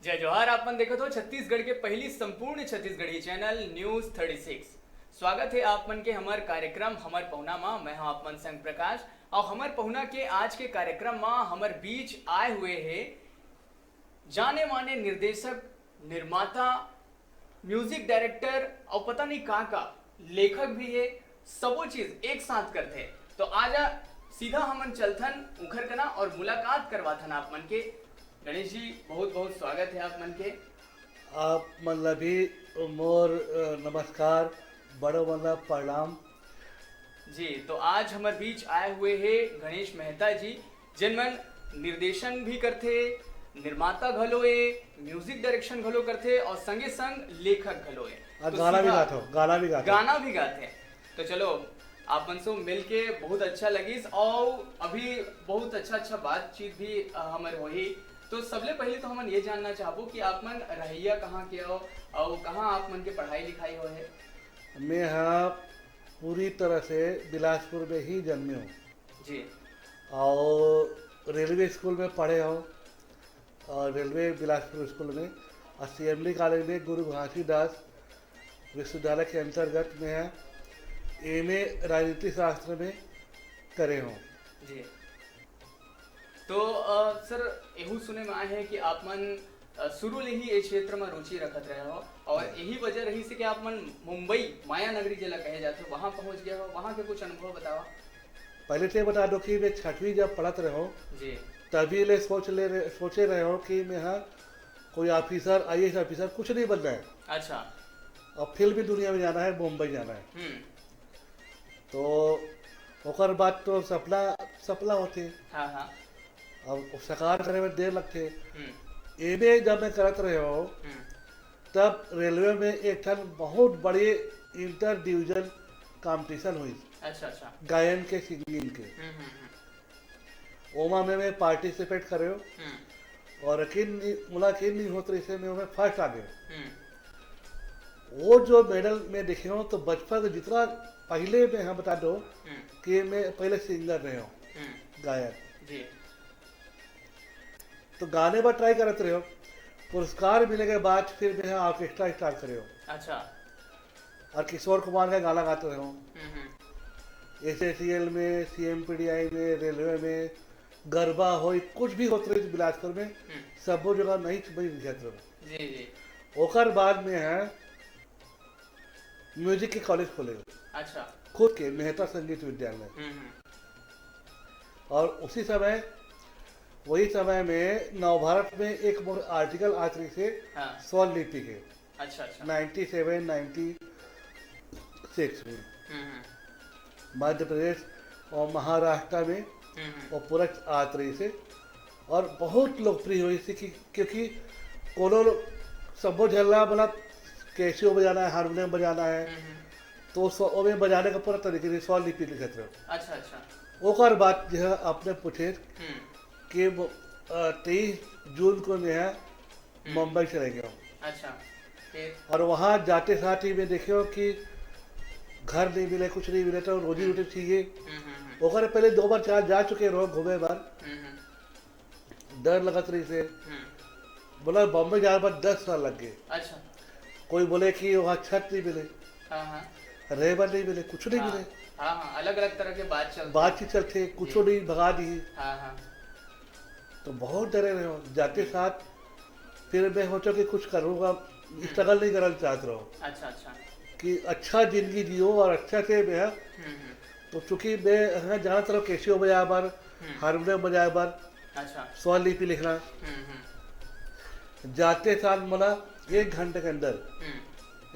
जय जोहार। आपमन देखो तो छत्तीसगढ़ के पहली संपूर्ण छत्तीसगढ़ी चैनल न्यूज 36। स्वागत है आपमन के हमार कार्यक्रम हमर पहुना माँ। मैं हूँ आपमन संग प्रकाश और हमर पहुना के आज के कार्यक्रम में हमर बीच आए हुए हैं जाने माने निर्देशक, निर्माता, म्यूजिक डायरेक्टर और पता नहीं का लेखक भी है। सबो चीज एक साथ करते हैं। तो आजा सीधा हमन चलथन उखर कना और मुलाकात करवाथन आप मन के। गणेश जी बहुत बहुत स्वागत है आप मन के। आप मतलब भी मोर नमस्कार, बड़ो मतलब प्रणाम। जी तो आज हमारे बीच आए हुए हैं गणेश मेहता जी, जिनमन निर्देशन भी करते, निर्माता घलोए, म्यूजिक डायरेक्शन घलो करते और संगे संग लेखक घलोए और तो गाना भी सीधा- गाते हो, गाना भी गाते हैं। तो चलो आप मन से मिल के बहुत अच्छा लगी और अभी बहुत अच्छा बातचीत भी हमारे होही। तो सबले पहले तो हमन ये जानना चाहबो कि आप मन रहिया कहाँ के हो और कहाँ आप मन के पढ़ाई लिखाई हो है। मैं हाँ पूरी तरह से बिलासपुर में ही जन्मे हूँ जी और रेलवे स्कूल में पढ़े हो और रेलवे बिलासपुर स्कूल में असेंबली कॉलेज में गुरु घासीदास विश्वविद्यालय के अंतर्गत में है एमए राजनीति शास्त्र में करे हूँ। जी तो सर यहू सुने में आए हैं कि आप मन शुरू ले ही ये क्षेत्र में रुचि रखत रहे हो और यही वजह रही से कि आप मन मुंबई माया नगरी जिला कहे जाते हो वहाँ पहुँच गए हो। वहाँ के कुछ अनुभव बताओ। पहले तो ये बता दो कि मैं छठवीं जब पढ़त रहे हो जी तभी ले सोचे रहे हो कि मैं हाँ कोई ऑफिसर आईएएस ऑफिसर कुछ नहीं बनना है अच्छा। और फिल्म दुनिया में जाना है, मुंबई जाना है। तो ओकर बाद तो सपना होते हाँ हाँ अब साकार करे में देर लगते। एमए जब मैं करत रहे हो तब रेलवे में एक ठन बहुत बड़े इंटर डिवीजन कंपटीशन हुई अच्छा अच्छा गायन के, सिंगिंग के। ओमा में मैं पार्टिसिपेट करे हो और मुलाकिन नहीं होते इसे मैं फर्स्ट आ गए। वो जो मेडल में देखे हो तो बचपन से जितना पहले में हाँ बता दो कि मैं पहले सिंगर रहे हो गायक। जी तो गाने पर ट्राई करते रहे हो, पुरस्कार मिलने के बाद फिर मैं ऑर्केस्ट्रा स्टार्ट करे हो अच्छा। और किशोर कुमार का गाना गाते रहे हो। एसएसीएल में, सीएमपीडीआई में, रेलवे में, गरबा हो कुछ भी होते रहे बिलासपुर में सब जगह नहीं दिखाते रहो। जी जी ओकर बाद में है म्यूजिक के कॉलेज खोले अच्छा। खुद के मेहता संगीत विद्यालय। और उसी समय वही समय में नवभारत में एक मोर आर्टिकल आखिरी से हाँ। स्वरलिपि के अच्छा अच्छा 97 96 में मध्य प्रदेश और महाराष्ट्र में और पूरा आतरी से और बहुत लोकप्रिय हुई थी क्योंकि कोनो सबो झल्ला मतलब कैसियो बजाना है, हारमोनियम बजाना है तो सो में बजाने का पूरा तरीके से स्वरलिपि लिखते रहो। अच्छा अच्छा ओकर बात जो है आपने पूछे कि 23 जून को मैं मुंबई चले गया हूँ। अच्छा फिर और वहाँ जाते साथ ही मैं देखे हो कि घर नहीं मिले, कुछ नहीं मिले तो रोजी रोटी चाहिए। ओकर पहले 2 बार 4 जा चुके रहो घूमे बार, डर लगत रही से बोला बॉम्बे जाने पर 10 साल लग गए। अच्छा कोई बोले कि वहाँ छत नहीं मिले, हाँ हाँ रेबर नहीं मिले, कुछ नहीं मिले। हाँ हाँ अलग अलग तरह के बातचीत चलते कुछ नहीं भगा दी। हाँ हाँ तो बहुत डरे रहे हो जाते साथ। फिर मैं सोचा कि कुछ करूँगा, स्ट्रगल नहीं करना चाहते रहो अच्छा अच्छा कि अच्छा जिंदगी जियो और अच्छा से मैं तो चूंकि मैं जाना तरफ कैसियो बजाया बार, हारमोनियम बजाया बार, अच्छा स्वरलिपि लिखना। जाते साल मला 1 घंटे के अंदर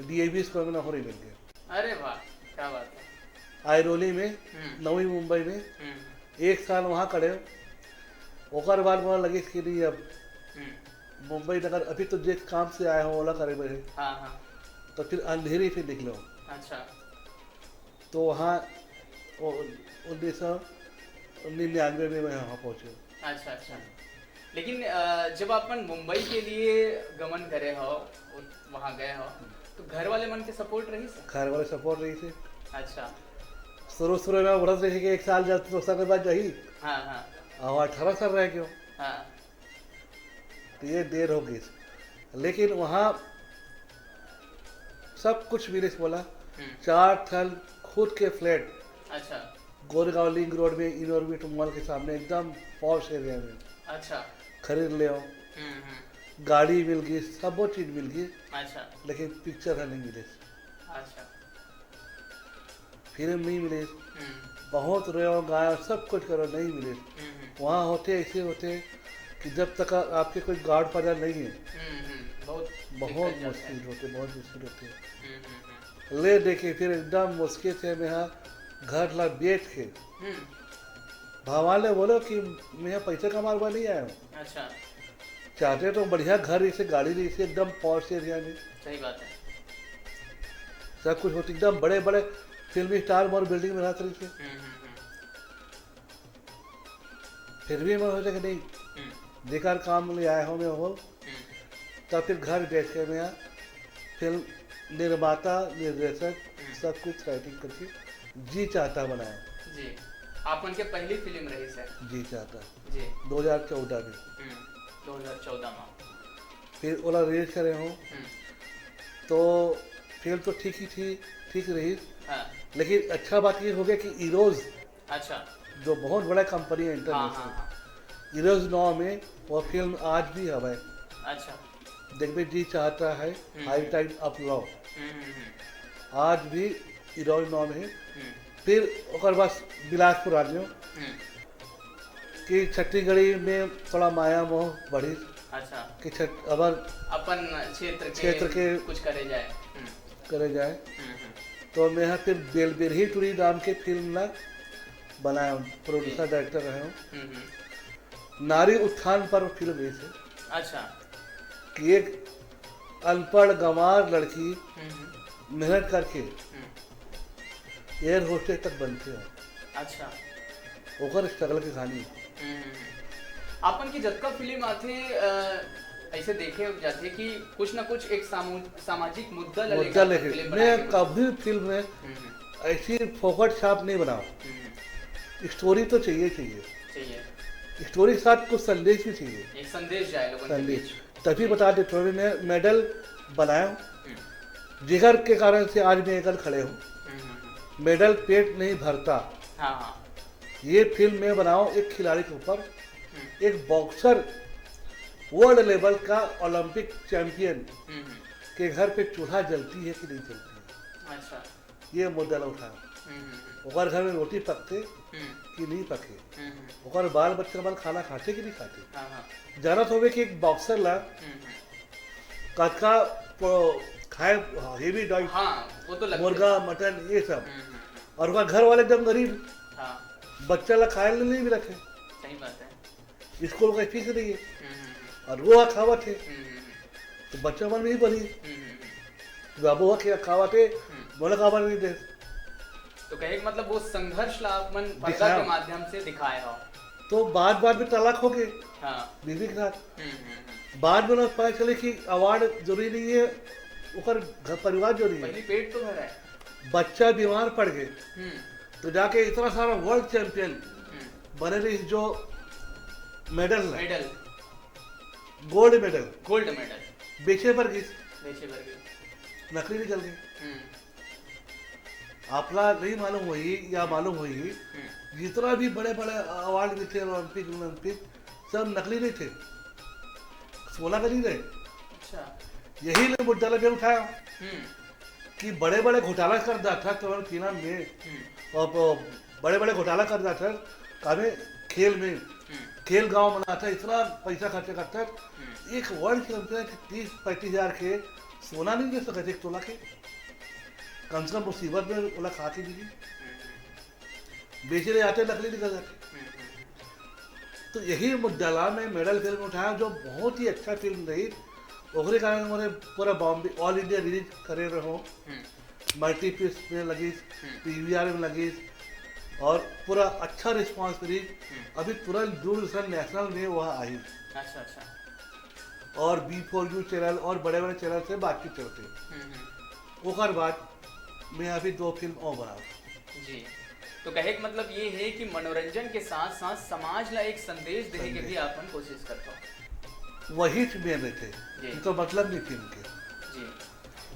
डीएवी स्कूल में नौकरी मिल गई। अरे वाह क्या बात है। आयरोली में, नवी मुंबई में 1 साल वहाँ करे। ओकर बाद वहाँ लगी कि नहीं अब मुंबई नगर अभी तो जिस काम से आया हो ओला करे बैठे हाँ हाँ तो फिर अंधेरी फिर निकलो। अच्छा तो वहाँ 1999 में मैं वहाँ पहुँचे। अच्छा अच्छा। लेकिन जब अपन मुंबई के लिए गमन करे हो, वहाँ गए हो तो घर वाले मन के सपोर्ट रही से? घर वाले सपोर्ट रही थे। अच्छा शुरू में बढ़त रही कि 1 साल जाते 2 साल के बाद जाही हाँ हाँ और 18 साल रह गए। हाँ तो ये देर हो गई। लेकिन वहाँ सब कुछ मिले बोला। 4 ठल खुद के फ्लैट अच्छा गोरेगांव लिंक रोड में इनऑर्बिट मॉल के सामने एकदम पॉश एरिया में अच्छा। खरीद ले आओ। गाड़ी मिल गई, सब वो चीज मिल गई, अच्छा लेकिन पिक्चर नहीं मिले, अच्छा। फिल्म नहीं मिले। बहुत रहो गाया सब कुछ करो नहीं मिले। वहाँ होते ऐसे होते कि जब तक आपके कोई गार्ड फादर नहीं है बहुत मुश्किल होते, बहुत मुश्किल होते। ले देखे फिर एकदम मुश्किल से मैं यहाँ घर ला बेच के भावाले बोलो कि मैं यहाँ पैसे कमाने नहीं आया हूँ। अच्छा चाहते तो बढ़िया घर इसे गाड़ी ली इसे एकदम पॉश एरिया में। सही बात है। सब कुछ होती एकदम बड़े बड़े फिल्मी स्टार और बिल्डिंग में रहते थे। फिर भी मैं सोचा कि नहीं बेकार काम ले आया हूँ मैं हो। तब फिर घर बेच के मैं यहाँ फिल्म निर्माता निर्देशक सब कुछ राइटिंग करके जी चाहता बनाया। जी आप उनके पहली फिल्म रही सर? जी चाहता जी 2014 में। 2014 में फिर ओला रिलीज करे हूँ तो फिल्म तो ठीक ही थी, ठीक रही। हाँ। लेकिन अच्छा बात ये हो गया कि इरोज अच्छा जो बहुत बड़ा कंपनी है इंटरनेशनल, इरोज 9 में वो फिल्म आज भी हवा है। अच्छा देखिए जी चाहता है हाई टाइड अप लॉ आज भी इरोज 9 में है। फिर ओकर बाद बिलासपुर आ गयो कि छत्तीसगढ़ी में थोड़ा माया मोह बढ़ी। अच्छा कि अबर अपन क्षेत्र के कुछ करे जाए तो मैं यहाँ फिर बेलबेरही टूरी नाम के फिल्म ला बनाया हूँ, प्रोड्यूसर डायरेक्टर रहे हूँ। नारी उत्थान पर फिल्म है। अच्छा कि एक अनपढ़ गंवार लड़की मेहनत करके एयर होस्टेस तक बनती है। अच्छा ओकर स्ट्रगल की कहानी। अपन की जतका फिल्म आथे ऐसे देखे जाते कि कुछ ना कुछ एक सामाजिक मुद्दा लेके मैं कभी फिल्म में ऐसी फोकट छाप नहीं बनाओ। स्टोरी तो चाहिए स्टोरी के साथ कुछ संदेश भी चाहिए, एक संदेश जाए लोगों संदेश तभी बता दे। थोड़ी मैं मेडल बनाया हूँ जिगर के कारण से आज मैं एकल खड़े हूँ। मेडल पेट नहीं भरता। हाँ। ये फिल्म में बनाओ एक खिलाड़ी के ऊपर, एक बॉक्सर वर्ल्ड लेवल का ओलंपिक चैंपियन के घर पे चूल्हा जलती है कि नहीं जलती है। अच्छा ये मुद्दा उठाया। ओकर घर में रोटी पकते कि नहीं पके, ओकर बाल बच्चे बाल खाना खाते कि नहीं खाते। जाना तो कि एक बॉक्सर ला कटका खाए हेवी डाइट, वो तो मुर्गा मटन ये सब, और वहाँ घर वाले एकदम गरीब। बच्चा ला खाए नहीं भी रखे। सही बात है। स्कूल का फीस नहीं है और वो खावत है तो बच्चा मन नहीं बनी। बाबू के खावत है बोला खावा नहीं दे। तो कहे मतलब वो संघर्ष ला अपन पर्दा के माध्यम से दिखाया हो। तो बाद में तलाक हो गए बीवी के साथ। बाद में पता चले कि अवार्ड जरूरी नहीं है, ऊपर घर परिवार जरूरी है। पहले पेट तो भरा है। बच्चा बीमार पड़ गए तो जाके इतना सारा वर्ल्ड चैंपियन बने रही जो मेडल गोल्ड मेडल बेचे पर गई, नकली निकल गई। आपला नहीं मालूम हुई या मालूम हुई जितना भी बड़े बड़े अवार्ड भी थे ओलंपिक सब नकली नहीं थे, सोना का नहीं रहे। अच्छा यही ले मुद्दा में उठाया कि बड़े बड़े घोटाला कर रहा था केवल फिल्म में और बड़े बड़े घोटाला कर रहा था कामे खेल में। खेल गांव मना था, इतना पैसा खर्चा करता एक वर्ल्ड चैंपियन 30-35 हजार के सोना नहीं दे सकते एक तोला के। कम से कम मुसीबत में ओला खा के भी बेचने जाते नकली निकल जाते। तो यही मुद्दा में मेडल फिल्म उठाया जो बहुत ही अच्छा फिल्म रही। ओकरे कारण मोरे पूरा बॉम्बे ऑल इंडिया रिलीज करे रहो, मल्टीपीस में लगी, पीवीआर में लगी और पूरा अच्छा रिस्पांस मिली। अभी तुरंत दूरदर्शन नेशनल में वह आई। अच्छा और B4U चैनल और बड़े बड़े चैनल से बातचीत चलते। ओकर बाद मैं अभी 2 फिल्म और बनाऊँ। जी तो कहे का मतलब ये है कि मनोरंजन के साथ साथ समाज ला एक संदेश देने की भी आपन कोशिश करता हूँ। वही मेन थे, जी। तो मतलब नहीं फिल्म के। जी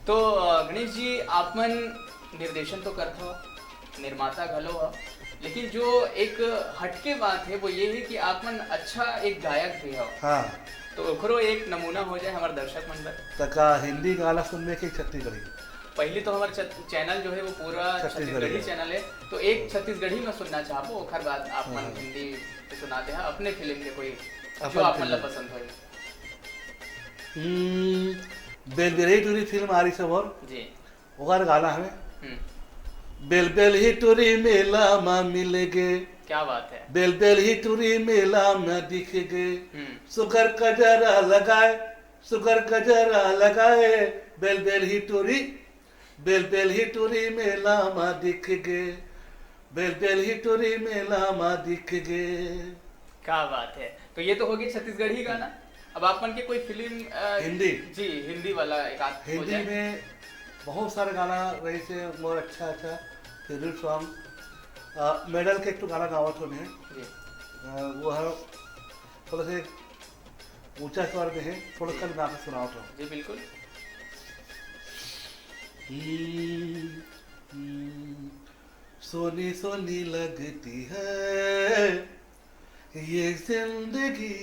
तो गणेश जी आपमन निर्देशन तो करते हो, निर्माता घलो हो, लेकिन जो एक हटके बात है वो ये है कि आपमन अच्छा एक गायक भी हो। हाँ, तो ओकरो एक नमूना हो जाए हमारे दर्शक मन बर। तका हिंदी गाना सुनने की छत्तीसगढ़ी। पहले तो हमारा चैनल जो है वो पूरा छत्तीसगढ़ी चैनल है, तो एक छत्तीसगढ़ी में सुनना चाहबो, ओखर बाद आपमन हिंदी में सुनाते हैं अपने फिल्म के कोई जो आपमन ला पसंद हो। बेलबेली टूरी फिल्म आ रही सब और जी ओकर गाना है हम्म, बेल बेल ही टूरी मेला में मिलेगे, क्या बात है। बेल बेल ही टूरी मेला में दिखेगे, हम्म, सुगर का जरा लगाए, सुगर का जरा लगाए, बेल बेल ही टूरी, बेल बेल ही टूरी मेला में दिखेगे, बेल बेल ही टूरी मेला में दिखेगे। क्या बात है। तो ये तो होगी छत्तीसगढ़ी गाना। अब आपन के कोई फिल्म हिंदी? जी हिंदी वाला एक आध हो हिंदी जाए। में बहुत सारे गाना रही से मोर अच्छा अच्छा फेवरेट सॉन्ग मेडल के एक तो गाना गावत होने हैं, जी वो है थोड़ा से ऊंचा स्वर में है, थोड़ा सा गा के सुनाओ तो। जी बिल्कुल। सोनी सोनी लगती है ये जिंदगी,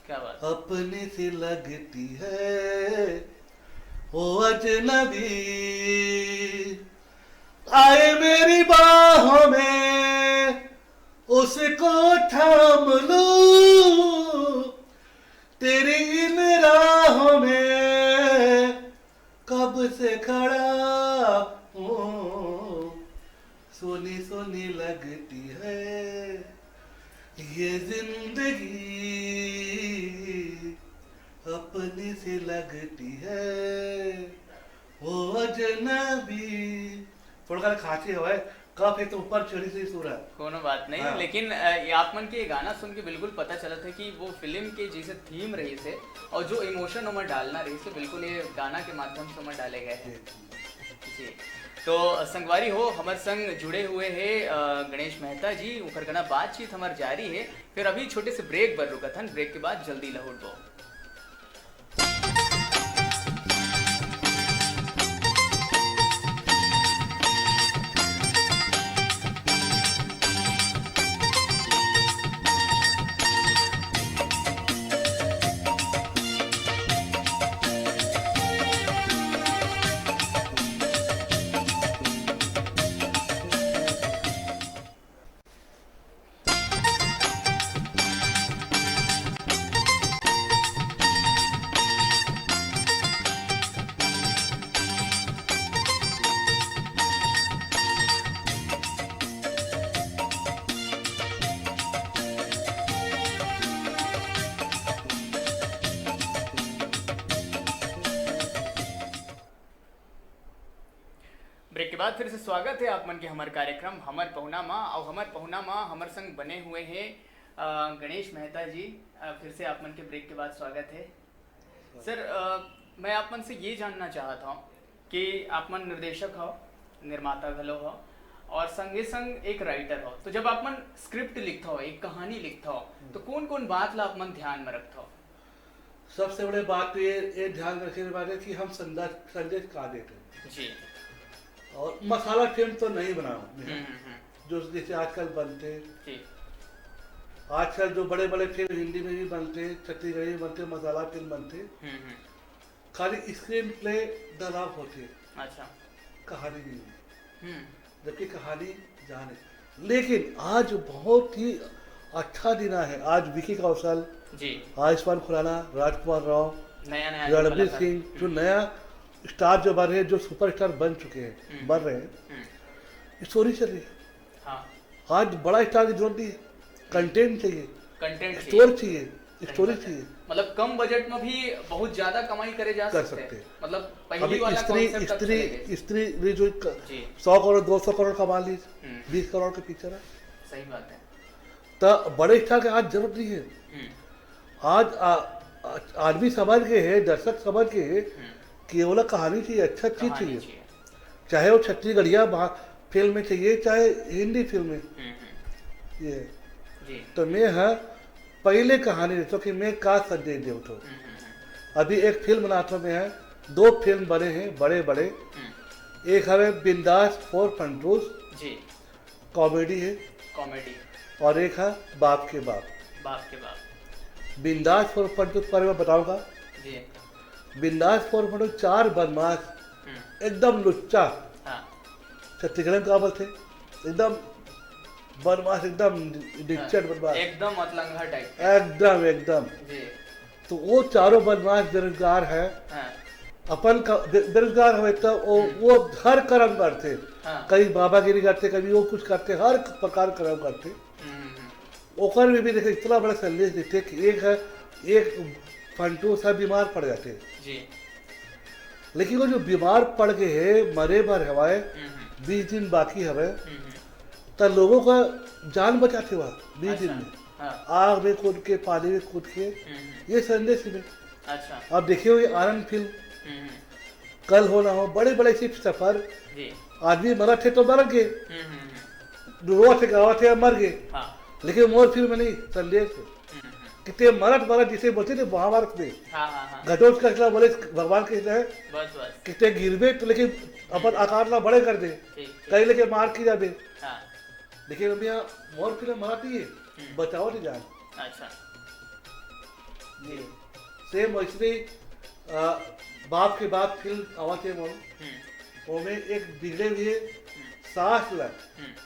क्या बात। अपने से लगती है ओ अजनबी, आए मेरी बाहों में उसको थाम लूं, तेरी इन राहों में कब से खड़ा हूँ, सोनी सोनी लगती है ये जिंदगी, अपने से लगती है वो अजनबी। थोड़ा खांसी हुआ है, कफ है तो ऊपर चढ़ी से सूर है। कोनो बात नहीं, हाँ। लेकिन ये आप मन के गाना सुन के बिल्कुल पता चला था कि वो फिल्म के जैसे थीम रही से और जो इमोशन उमर डालना रही से बिल्कुल ये गाना के माध्यम से उमर डाले गए हैं। जी तो संगवारी हो हमारे संग जुड़े हुए हैं गणेश मेहता जी, उनकर गना बातचीत हमार जारी है। फिर अभी छोटे से ब्रेक बर रुकथन, ब्रेक के बाद जल्दी लौट दो। ब्रेक के बाद फिर से स्वागत है आप मन के हमारे कार्यक्रम हमर पहुना माँ, और हमर पहुना माँ हमारे संग बने हुए हैं गणेश मेहता जी। फिर से आप मन के ब्रेक के बाद स्वागत है सर। मैं आप मन से ये जानना चाहता हूँ कि आप मन निर्देशक हो, निर्माता भलो हो और संगे संग एक राइटर हो, तो जब आप मन स्क्रिप्ट लिखता हो, एक कहानी लिखता हो, तो कौन कौन बात ला आप मन ध्यान में रखता हो? सबसे बड़ी बात तो ये ध्यान रखने की बात है कि हम संदेश का देते हैं जी और मसाला फिल्म तो नहीं बनाओ हम्म। जो जैसे आजकल बनते हैं। जी आजकल जो बड़े बड़े फिल्म हिंदी में भी बनते हैं, छत्तीसगढ़ी में बनते हैं, मसाला फिल्म बनते हैं, हम्म। खाली स्क्रीन प्ले दलाव होते हैं, अच्छा कहानी नहीं है, हम्म जबकि कहानी जाने। लेकिन आज बहुत ही अच्छा दिन है, आज विकी कौशल, जी आयुष्मान खुराना, राजकुमार राव, नया नया रणबीर सिंह जो नया स्टार जो बन रहे हैं, जो सुपरस्टार बन चुके हैं, बन रहे हैं, हम्म, स्टोरी चल रही है। हाँ आज बड़ा स्टार की जरूरत नहीं है, कंटेंट चाहिए, कंटेंट स्टोर चाहिए, स्टोरी चाहिए। मतलब कम बजट में भी बहुत ज्यादा कमाई करे जा कर सकते सकते हैं। हैं। मतलब अभी पहली वाला स्त्री कॉन्सेप्ट अब स्त्री चले गए। स्त्री भी जो जी 100 करोड़ 200 करोड़ कमा ली, हम्म। 20 करोड़ के पिक्चर है, सही बात है। तो बड़े स्टार के आज जरूरत नहीं है। हम्म, आज आदमी समझ के है, दर्शक समझ के है, हम्म, केवल कहानी चाहिए, अच्छा चीज कहानी चाहिए, चाहे वो छत्तीसगढ़िया फिल्म में चाहिए, चाहे हिंदी फिल्म में। हम्म, ये जी तो मैं है पहले कहानी देतो कि मैं का संदेश देव तो अभी एक फिल्म बनाते में है, 2 फिल्म बने हैं बड़े बड़े। एक है बिंदास फॉर फंटूस जी, कॉमेडी है, कॉमेडी, और एक है बाप के बाप। बाप के बाप। बिंदास फॉर फंटूस पर मैं बताऊंगा। जी। बिंदास फॉर फंटूस 4 बदमाश हम्म, एकदम लुच्चा, हाँ, छत्तीसगढ़ में काबल थे, एकदम बदमाश, एकदम डिक्चर बदमाश, एकदम मतलंगा टाइप। एकदम एकदम। जी। तो वो चारों बदमाश बेरोजगार है, हाँ, अपन का बेरोजगार हुए तो वो हर कर्म करते, हाँ, कभी बाबागिरी करते, कभी वो कुछ करते, हर प्रकार कर्म करते। ओकर में भी देखे इतना बड़ा संदेश देते कि एक फंटूस है बीमार पड़ जाते, जी, लेकिन वो जो बीमार पड़ गए है मरे भर हवाए 20 दिन बाकी हवे, तो लोगों का जान बचाते हुआ 20 दिन में, हाँ, आग में कूद के, पानी में कूद के, ये संदेश में। अच्छा, आप देखिए हुए आनंद फिल्म, हम्म, कल हो ना हो, बड़े बड़े सिर्फ सफर, जी, आदमी मरा थे तो मर गए, रोआ थे गावा थे मर गए, हाँ, लेकिन मोर फिल्म में नहीं, संदेश है। कितने मरत जिसे बोलते थे महाभारत में, हाँ, हाँ, हाँ, घटोत्कच का खिलाफ बोले भगवान के है, बस बस, कितने गिरबे तो लेकिन अपन आकार ना बड़े कर दे, ठीक, कहीं लेके मार की जाबे, हाँ, लेकिन अभी यहाँ मोर फिल्म मराठी है, बचाओ नहीं जान। अच्छा, सेम वैसे बाप के बाप फिल्म आवा थे मोर, ओमे एक बिगड़े हुए सास ला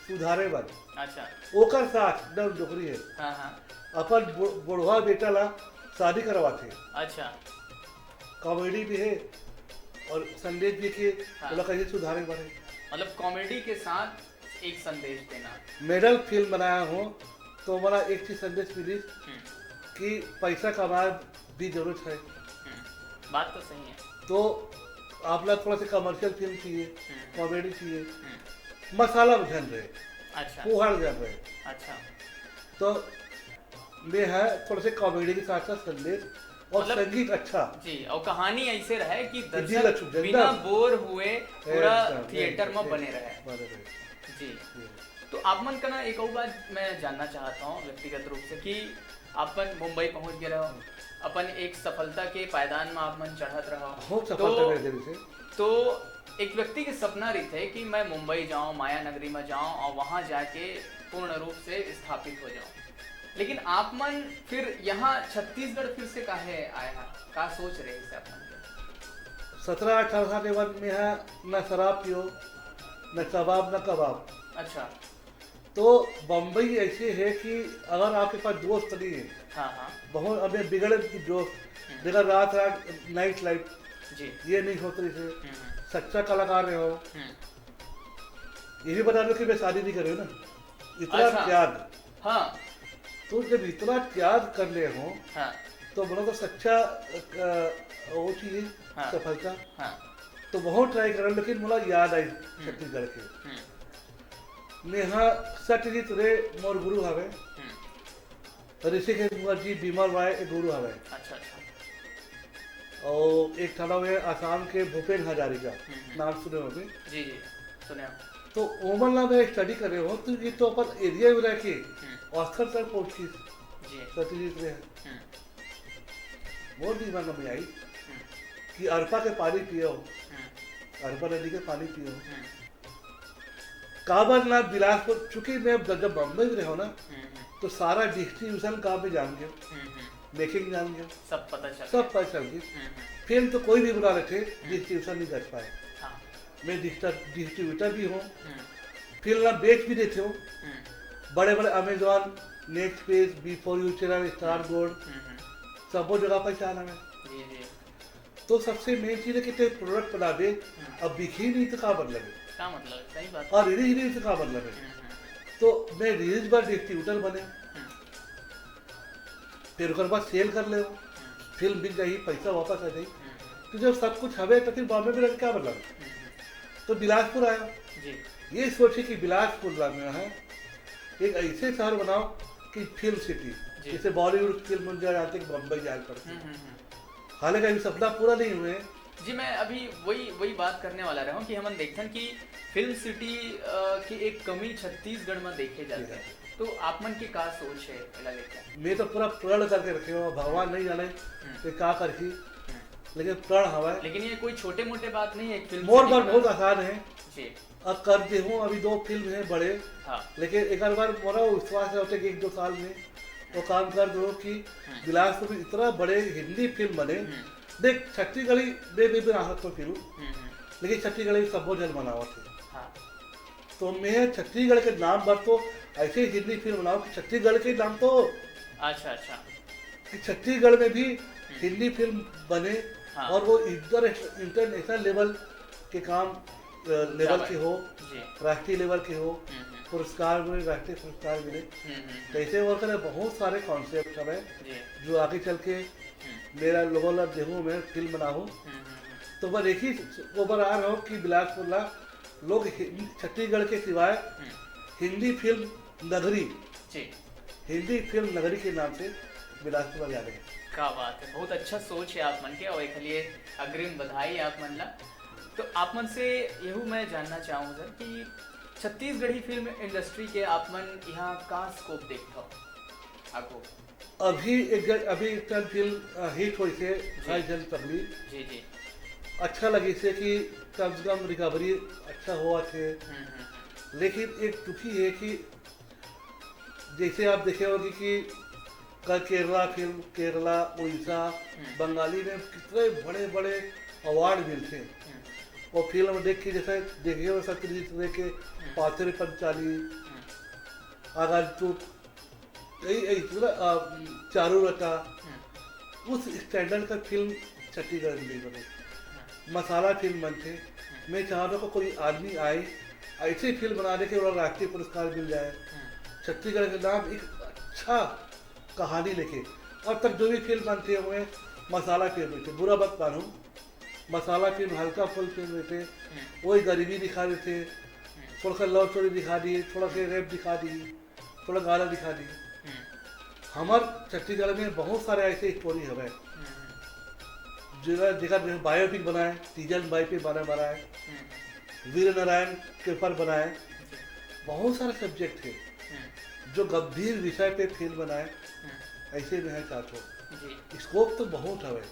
सुधारे बन, अच्छा, ओकर सास एकदम डोकरी है, हाँ, हाँ, अपन बुढ़वा बेटा ला शादी करवाते, अच्छा, कॉमेडी भी है और संदेश भी कि हाँ। बोला कैसे सुधारे बने। मतलब कॉमेडी के साथ एक संदेश देना। मेडल फिल्म बनाया हूँ तो हमारा एक चीज संदेश मिली कि पैसा कमाए भी जरूरत है, बात तो सही है। तो आप लोग थोड़ा सा कमर्शियल फिल्म चाहिए, कॉमेडी चाहिए, मसाला झल रहे, अच्छा, कुहड़ झल रहे, अच्छा, तो मैं है थोड़ा सा कॉमेडी के साथ साथ संदेश और मतलब- संगीत अच्छा जी, और कहानी ऐसे रहे कि दिल दर्शक अच्छु- बिना एकदम। बोर हुए पूरा एकदम, थिएटर में एकदम, बने रहे। बने रहे। जी, तो आप मन का ना एक और बात मैं जानना चाहता हूँ व्यक्तिगत रूप से कि अपन मुंबई पहुंच गए रहो, अपन एक सफलता के पायदान में आप मन चढ़त रहो, बहुत सफलता मेरे दिल से। तो एक व्यक्ति की सपना रही थे कि मैं मुंबई जाऊं, माया नगरी में जाऊं और वहां जाके पूर्ण रूप से स्थापित हो जाऊं, लेकिन आप मन फिर यहाँ छत्तीसगढ़ फिर से काहे आए हैं, का सोच रहे इसे आप मन के? 17-18 साल के बाद में है न शराब पियो, न कबाब, न कबाब। अच्छा, तो बम्बई ऐसे है कि अगर आपके पास दोस्त नहीं है, हाँ, हाँ, बहुत अभी बिगड़े की दोस्त, बिगड़ रात नाइट लाइफ, जी, ये नहीं होता इसे, सच्चा कलाकार रहे हो, ये भी बता दो कि मैं शादी नहीं कर रही हूँ ना, इतना अच्छा। त्याग, हाँ, तो जब इतना त्याग कर ले हो हाँ, तो बोलो तो सच्चा वो चाहिए, हाँ। सफलता। हाँ, तो बहुत ट्राई करा, लेकिन मुझे याद आई छत्तीसगढ़ के नेहा सत्यजीत रे मोर गुरु हवे, ऋषिकेश मुखर्जी बीमल राय एक गुरु हवे, अच्छा, अच्छा, और एक थाना में आसाम के भूपेन हजारिका, नाम सुने होंगे। जी, जी, सुने हो? तो ओमन ला मैं स्टडी कर रहे हो, तो ये तो अपन एरिया में रह के ऑस्कर तक पहुंची जी, सत्यजीत रे बहुत दिमाग में आई कि अरपा के पानी पियो, अरपा नदी के पानी पियो, काबर ना बिलासपुर, चूंकि मैं जब बम्बई में रहा ना तो सारा डिस्ट्रीब्यूशन कहाँ पे जान गया, मेकिंग जान गया, सब पता चल सब पता चल गया। फिल्म तो कोई भी बुला लेते, डिस्ट्रीब्यूशन नहीं कर पाए। हाँ, मैं डिस्ट्रीब्यूटर भी हूँ, फिल्म ना बेच भी देते हो, बड़े बड़े Amazon, next page, B4U channel, star gold, सब जगह पहचान है। जी, जी, तो सबसे मेन चीज है कि प्रोडक्ट बनावे, अब बिकी नहीं तो का मतलब है, क्या मतलब है? सही बात। और रिलीज नहीं तो का मतलब है। तो मैं रिलीज बार डिस्ट्रीब्यूटर बने, फिर उसके बाद सेल कर ले, फिल्म बिक जाए, पैसा वापस आ जाए, तो जब सब कुछ हवे तो फिर बॉम्बे में रह क्या मतलब है? तो बिलासपुर आया, जी, ये सोचे कि बिलासपुर में है एक ऐसे शहर बनाओ कि फिल्म सिटी, जैसे बॉलीवुड फिल्म बन जाते बम्बई जाए पड़ती, हालांकि अभी सपना पूरा नहीं हुए। जी, मैं अभी वही बात करने वाला रहा हूँ कि हम देखते हैं कि फिल्म सिटी की एक कमी छत्तीसगढ़ में देखे जाते हैं। तो आप मन की का सोच है एला लेकर? मैं तो पूरा प्रण करके रखे हो, भगवान नहीं जाने कि का करही, लेकिन प्रण हवा है। लेकिन ये कोई छोटे मोटे बात नहीं है, एक फिल्म मोर से बार निकलना- बहुत आसान है। जी अब कर दे हूँ, अभी 2 फिल्म है बड़े, हाँ लेकिन एक आध बार मोरा विश्वास है कि 1-2 साल में वो काम कर दो कि बिलासपुर में इतना बड़े हिंदी फिल्म बने। देख छत्तीसगढ़ी में भी राहत को फिल्म, लेकिन छत्तीसगढ़ी सब बहुत जल्द बनावा थे। हाँ तो मैं छत्तीसगढ़ के नाम पर तो ऐसे ही हिंदी फिल्म बनाओ कि छत्तीसगढ़ के नाम तो अच्छा अच्छा कि छत्तीसगढ़ में भी हिंदी फिल्म बने, हाँ। और वो इंटरनेशनल लेवल के काम लेवल के हो, जी राष्ट्रीय लेवल के हो, पुरस्कार मिले, राष्ट्रीय पुरस्कार मिले। तो ऐसे और करे बहुत सारे कॉन्सेप्ट सब है जी जो आगे चल के मेरा लोगों ला देहूँ मैं फिल्म बनाऊँ। तो बस एक ही ओवर आ रहा हूँ कि बिलासपुर ला लोग छत्तीसगढ़ के सिवाय हिंदी फिल्म नगरी, जी हिंदी फिल्म नगरी के नाम से बिलासपुर जा रहे हैं। क्या बात है, बहुत अच्छा सोच है आप मन के, और एक लिए अग्रिम बधाई आप मन ला। तो आप मन से यहू मैं जानना चाहूँ सर कि छत्तीसगढ़ी फिल्म इंडस्ट्री के आप मन यहाँ का स्कोप देखता हो आगो? अभी एक फिल्म हिट हुई से हाई जल पगली, जी जी अच्छा लगी से कि कम से कम रिकवरी अच्छा हुआ थे। लेकिन एक दुखी है कि जैसे आप देखे होगी कि केरला फिल्म, केरला, उड़ीसा, बंगाली में कितने बड़े बड़े अवार्ड मिलते। वो फिल्म देख के जैसे देखे हो सत्यजीत रे के पाथेर पंचाली, आगंतुक, चारू रता, उस स्टैंडर्ड का फिल्म छत्तीसगढ़ में नहीं बने, मसाला फिल्म बनते। मैं चाहता हूँ कोई आदमी आए ऐसी फिल्म बनाने के और राष्ट्रीय पुरस्कार मिल जाए, छत्तीसगढ़ के नाम एक अच्छा कहानी लिखे। अब तक जो भी फिल्म बनते हुए मसाला फिल्म थे, बुरा मत मानो, मसाला फिल्म हल्का फुल फिल्म थे, वही गरीबी दिखा रहे थे, थोड़ा सा लव स्टोरी दिखा दी, थोड़ा सा रेप दिखा दी, थोड़ा गाना दिखा दी। हमारे छत्तीसगढ़ में बहुत सारे ऐसे स्टोरी है जगह जगह बायोपिक बनाए, तीजन बाई पे बनाए, वीर नारायण के ऊपर बनाए, बहुत सारे सब्जेक्ट थे जो गंभीर विषय पे फिल्म बनाए। ऐसे में है चाहते स्कोप तो बहुत हवे,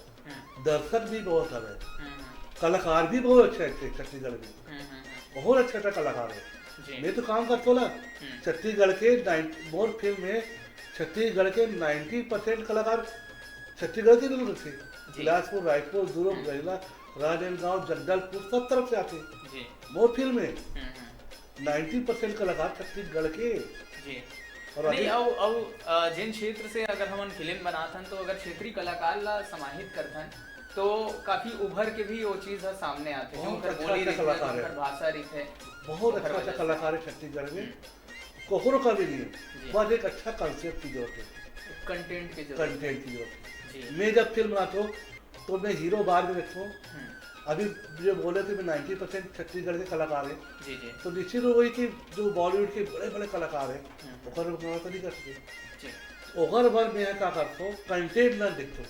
दर्शक भी बहुत हवे, कलाकार भी बहुत अच्छे अच्छे छत्तीसगढ़ में, बहुत अच्छा अच्छा कलाकार है। मैं तो काम करता ना छत्तीसगढ़ के मोर फिल्म में छत्तीसगढ़ के 90% कलाकार छत्तीसगढ़ के लोग थे। बिलासपुर, रायपुर, दुर्ग, गैला, राजनांदगांव, जगदलपुर सब तरफ से आते। मोर फिल्म में 90% कलाकार छत्तीसगढ़ के। और नहीं अब जिन क्षेत्र से अगर हम फिल्म बनाथन तो अगर क्षेत्रीय कलाकार ला समाहित करथन तो काफी उभर के भी वो चीज है सामने आते हैं। बहुत अच्छा कलाकार है, भाषा रीत है, बहुत अच्छा कलाकार है छत्तीसगढ़ में, कोहरों का भी नहीं है, बस एक अच्छा कंसेप्ट की जरूरत है, कंटेंट की जरूरत है। मैं जब फिल्म बनाता हूँ तो मैं हीरो बाहर में रखता हूँ। अभी जो बोले थे मैं 90% छत्तीसगढ़ के कलाकार है, तो निश्चित हो गई कि जो बॉलीवुड के बड़े बड़े कलाकार है ओकर तो नहीं कर सकते। ओकर बार मैं क्या करता हूँ कंटेंट ना देखता हूँ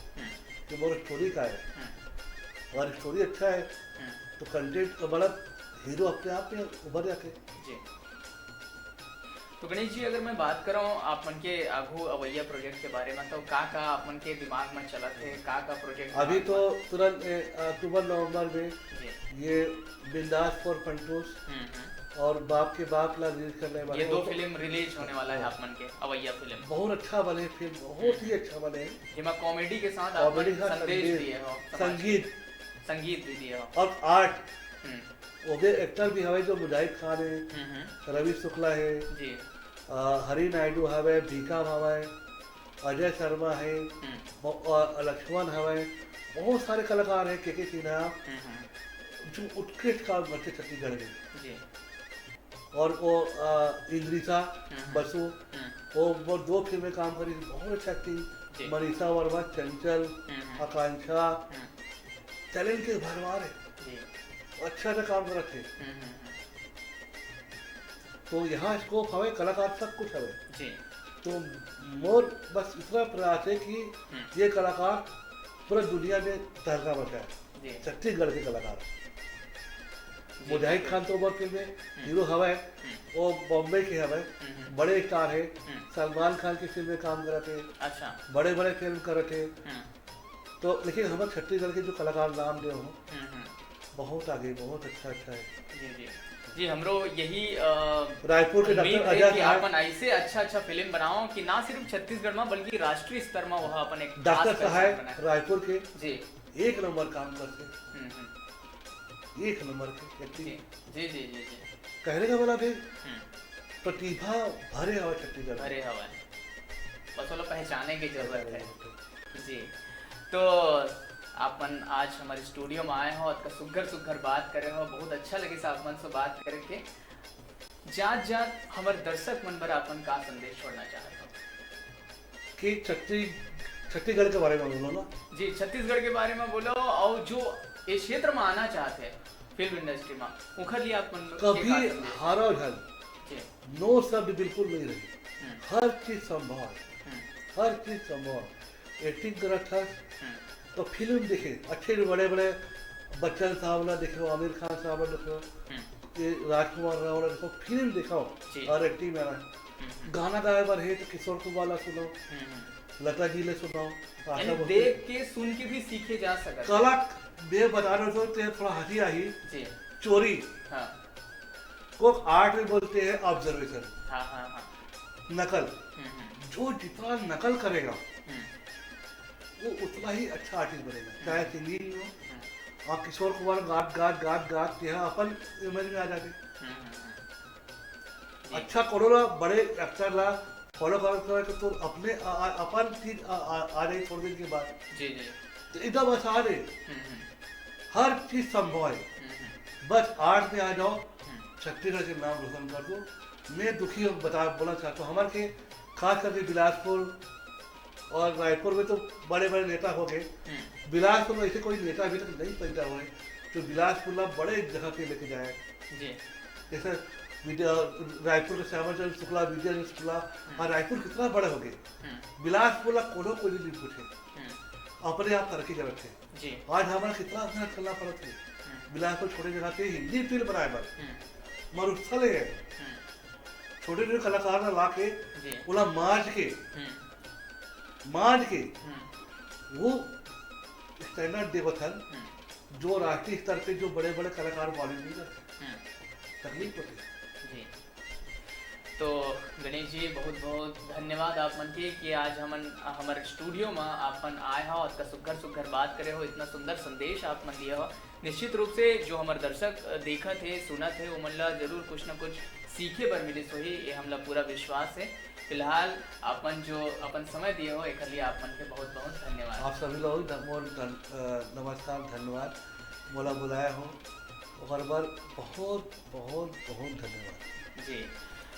कि मोर स्टोरी का है, और स्टोरी अच्छा है तो कंटेंट का बड़ा हीरो अपने आप में उभर जाते। तो गणेश जी अगर मैं बात कर रहा हूँ आप मन के आगू अवैया प्रोजेक्ट के बारे में, तो का आप मन के दिमाग में चला थे का प्रोजेक्ट? अभी तो तुरंत अक्टूबर नवंबर में ये बिंदास फॉर फंटूस और बाप के बाप ला रिलीज करने वाले, ये 2 फिल्म रिलीज होने वाला है आप मन के अवैया फिल्म। बहुत अच्छा बने फिल्म, बहुत ही अच्छा बने, जिसमें कॉमेडी के साथ कॉमेडी का संदेश दिए हो, संगीत भी दिए हो, और आर्ट ओके एक्टर भी हवे जो मुजाहिद खान है, रवि शुक्ला है जी, हरी नायडू हवे, भीखा हवे, अजय शर्मा है, लक्ष्मण हवे, बहुत सारे कलाकार हैं, के सिन्हा जो उत्कृष्ट काम करते छत्तीसगढ़ में। और वो इंद्रिसा बसु वो 2 फिल्में काम करी, बहुत अच्छा एक्टिंग, मनीषा वर्मा, चंचल, आकांक्षा, टैलेंट के भरमार है, अच्छा अच्छा काम करते। तो यहाँ स्कोप हवे, कलाकार सब कुछ हवे। तो मोर बस इतना प्रयास है कि ये कलाकार पूरा दुनिया में तहलका मचाए, छत्तीसगढ़ के कलाकार। मुजाहिद खान तो उमर फिल्म में हीरो हवा है, वो बॉम्बे के हवा है, बड़े स्टार है। सलमान खान की फिल्म में काम कर रहे थे, अच्छा, बड़े बड़े फिल्म कर रहे थे। तो लेकिन हमारे छत्तीसगढ़ के जो कलाकार नाम दे हो बहुत आगे, बहुत अच्छा अच्छा है। जी जी जी, हमरो यही रायपुर के उम्मीद डॉक्टर है अजय कि साहब, अपन ऐसे अच्छा अच्छा फिल्म बनाओ कि ना सिर्फ छत्तीसगढ़ में बल्कि राष्ट्रीय स्तर में वह अपन एक डॉक्टर खास पहचान साहब बनाए। रायपुर के जी, एक नंबर काम करते, एक नंबर के जी व्यक्ति। जी जी जी जी, कहने का बोला भी प्रतिभा भरे हवा छत्तीसगढ़ में। भरे हवा है, बस वो लोग पहचाने की जरूरत है। जी, तो अपन आज हमारे स्टूडियो में आए हो और सुघर सुघर बात करे हो, बहुत अच्छा लगे से आप मन से बात करके। जात जात हमारे दर्शक मन पर अपन का संदेश छोड़ना चाहते हो कि छत्तीसगढ़ के बारे में बोलो ना। जी, छत्तीसगढ़ के बारे में बोलो, और जो इस क्षेत्र में आना चाहते हैं फिल्म इंडस्ट्री में, उनके लिए अपन कभी हारा झल जी, नो शब्द बिल्कुल नहीं रही, हर चीज संभव है, हर चीज संभव है। एक्टिंग करत था तो फिल्म देखे, अच्छे बड़े बड़े बच्चन साहब ना देखो, आमिर खान साहब ना देखो, ये राजकुमार राव ना देखो, फिल्म दिखाओ और एक्टिंग में आना। गाना गाए बार है तो किशोर कुमार ला सुनो, लता जी ले सुनाओ, यानी देख के सुन के भी सीखे जा सकते। कला बे बता रहे हो तो थोड़ा हंसी आई जी, चोरी हाँ को आर्ट में बोलते हैं ऑब्जर्वेशन, हाँ हाँ हाँ, नकल। जो जितना नकल करेगा वो उतना ही अच्छा आर्टिस्ट बनेगा, चाहे सिंगिंग हो। और किशोर कुमार गात गात गात गात यहाँ अपन इमेज में आ जाते। अच्छा करो ना, बड़े एक्टर ला फॉलो करो तो अपने अपन चीज आ रही थोड़ी दिन के बाद। जी जी, तो एकदम आसान है, हर चीज संभव है, बस आर्ट में आ जाओ, छत्तीसगढ़ के नाम रोशन कर दो। मैं दुखी बोलना चाहता हूँ, हमारे के खास करके बिलासपुर और रायपुर में तो बड़े बड़े नेता हो गए, बिलासपुर में ऐसे कोई नेता अभी तक नहीं पैदा हुए तो बिलासपुर ला बड़े जगह पे लेके जाए। जैसे रायपुर के श्यामा चंद्र शुक्ला, विजय शुक्ला, और रायपुर कितना बड़ा हो गए, बिलासपुर ला कोनो कोई नहीं पूछे, अपने आप तरक्की कर रखे। आज हमारा कितना मेहनत करना पड़ा थे, बिलासपुर छोटे जगह पे हिंदी फिल्म बनाए पर मरुस्थल है, छोटे छोटे कलाकार ला के बोला माज के वो स्टैंडर्ड देवथन जो राष्ट्रीय स्तर पे जो बड़े बड़े कलाकार बॉलीवुड नहीं करते, तकलीफ होती जी। तो गणेश जी बहुत बहुत धन्यवाद आप मन के कि आज हमारे स्टूडियो में आपन आए हो और सुघर सुघर बात करे हो, इतना सुंदर संदेश आप मन दिया हो। निश्चित रूप से जो हमारे दर्शक देखा थे सुना थे वो मन ला जरूर कुछ ना कुछ सीखे बर मिले सोही, ये हमला पूरा विश्वास है। फिलहाल अपन जो अपन समय दिए हो एक लिए आप मन के बहुत बहुत धन्यवाद। आप सभी लोग नमस्कार, धन्यवाद, मोला बुलाया हो और बार बहुत बहुत बहुत धन्यवाद जी।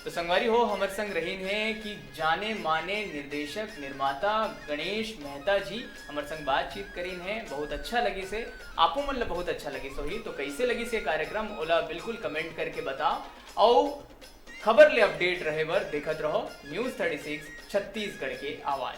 तो संगवारी हो हमारे संग रहीन है कि जाने माने निर्देशक निर्माता गणेश मेहता जी हमारे संग बातचीत करीन है, बहुत अच्छा लगी से, आपको मतलब बहुत अच्छा लगी सोही। तो कैसे लगी से कार्यक्रम ओला बिल्कुल कमेंट करके बताओ, और खबर ले अपडेट रहे बर देखत रहो न्यूज़ 36 छत्तीसगढ़ के आवाज।